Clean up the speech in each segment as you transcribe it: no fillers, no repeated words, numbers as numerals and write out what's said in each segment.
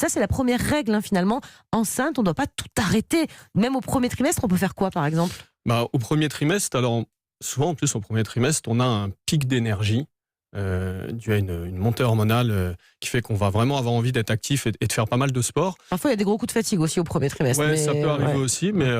Ça, c'est la première règle, hein, finalement. Enceinte, on ne doit pas tout arrêter. Même au premier trimestre, on peut faire quoi, par exemple ? Au premier trimestre, alors souvent en plus au premier trimestre, on a un pic d'énergie dû à une montée hormonale qui fait qu'on va vraiment avoir envie d'être actif et de faire pas mal de sport. Parfois, il y a des gros coups de fatigue aussi au premier trimestre. Ouais, ça peut arriver aussi, mais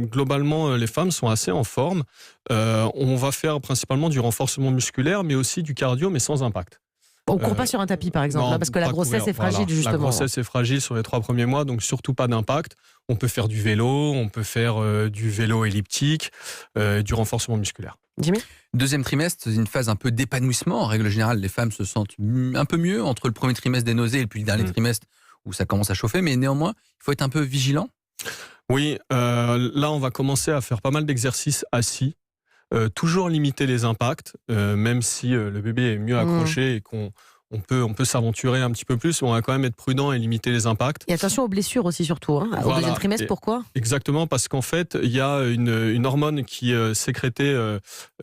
globalement, les femmes sont assez en forme. On va faire principalement du renforcement musculaire, mais aussi du cardio, mais sans impact. On ne court pas sur un tapis, par exemple, Non, là, parce que la grossesse est fragile, justement. La grossesse est fragile sur les 3 premiers mois, donc surtout pas d'impact. On peut faire du vélo, on peut faire du vélo elliptique, du renforcement musculaire. Jimmy ? Deuxième trimestre, c'est une phase un peu d'épanouissement. En règle générale, les femmes se sentent un peu mieux entre le premier trimestre des nausées et puis le dernier trimestre où ça commence à chauffer. Mais néanmoins, il faut être un peu vigilant. Oui, là, on va commencer à faire pas mal d'exercices assis. Toujours limiter les impacts, même si le bébé est mieux accroché et qu'on peut s'aventurer un petit peu plus, on va quand même être prudent et limiter les impacts. Et attention aux blessures aussi, surtout. Hein. Au deuxième trimestre, pourquoi ? Exactement, parce qu'en fait, il y a une hormone qui est sécrétée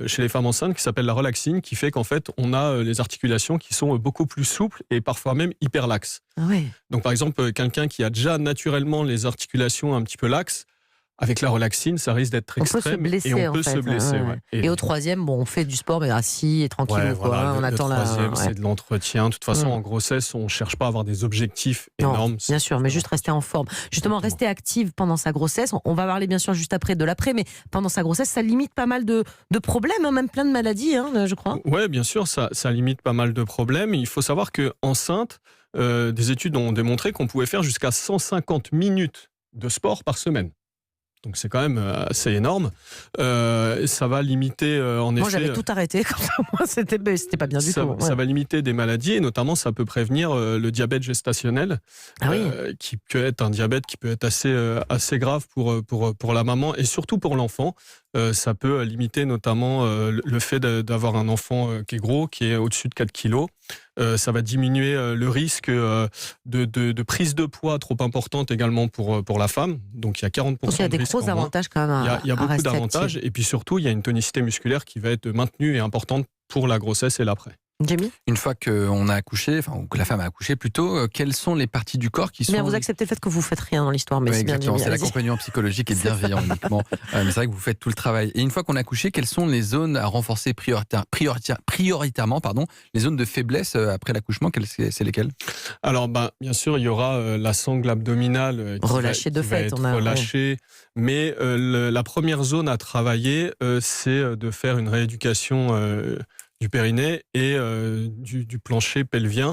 chez les femmes enceintes qui s'appelle la relaxine, qui fait qu'en fait, on a les articulations qui sont beaucoup plus souples et parfois même hyper laxes. Ah ouais. Donc par exemple, quelqu'un qui a déjà naturellement les articulations un petit peu laxes, avec la relaxine, ça risque d'être extrême et on peut se blesser. Ouais. Et au troisième, on fait du sport mais assis et tranquille. On attend le troisième, c'est de l'entretien. De toute façon, en grossesse, on ne cherche pas à avoir des objectifs énormes. Bien sûr, mais juste rester en forme. Justement, rester active pendant sa grossesse. On va parler bien sûr juste après de l'après, mais pendant sa grossesse, ça limite pas mal de problèmes, hein, même plein de maladies, hein, je crois. Oui, bien sûr, ça limite pas mal de problèmes. Il faut savoir qu'enceinte, des études ont démontré qu'on pouvait faire jusqu'à 150 minutes de sport par semaine. Donc c'est quand même assez énorme. Ça va limiter en effet. Moi j'avais tout arrêté. Moi c'était pas bien du tout. Ça va limiter des maladies et notamment ça peut prévenir le diabète gestationnel, qui peut être un diabète qui peut être assez grave pour la maman et surtout pour l'enfant. Ça peut limiter notamment le fait d'avoir un enfant qui est gros, qui est au-dessus de 4 kilos. Ça va diminuer le risque de prise de poids trop importante également pour la femme. Donc il y a 40% de risque. Il y a des gros avantages quand même. Il y a beaucoup d'avantages et puis surtout il y a une tonicité musculaire qui va être maintenue et importante pour la grossesse et l'après. Jamie ? Une fois qu'on a accouché, ou que la femme a accouché plutôt, quelles sont les parties du corps qui sont... Bien, vous acceptez le fait que vous faites rien dans l'histoire, mais c'est bien. Exactement, c'est l'accompagnement psychologique et bienveillant uniquement. Mais c'est vrai que vous faites tout le travail. Et une fois qu'on a accouché, quelles sont les zones à renforcer prioritairement, les zones de faiblesse après l'accouchement, c'est lesquelles ? Alors, bien sûr, il y aura la sangle abdominale relâchée de fait, relâchée. Mais la première zone à travailler, c'est de faire une rééducation du périnée et du plancher pelvien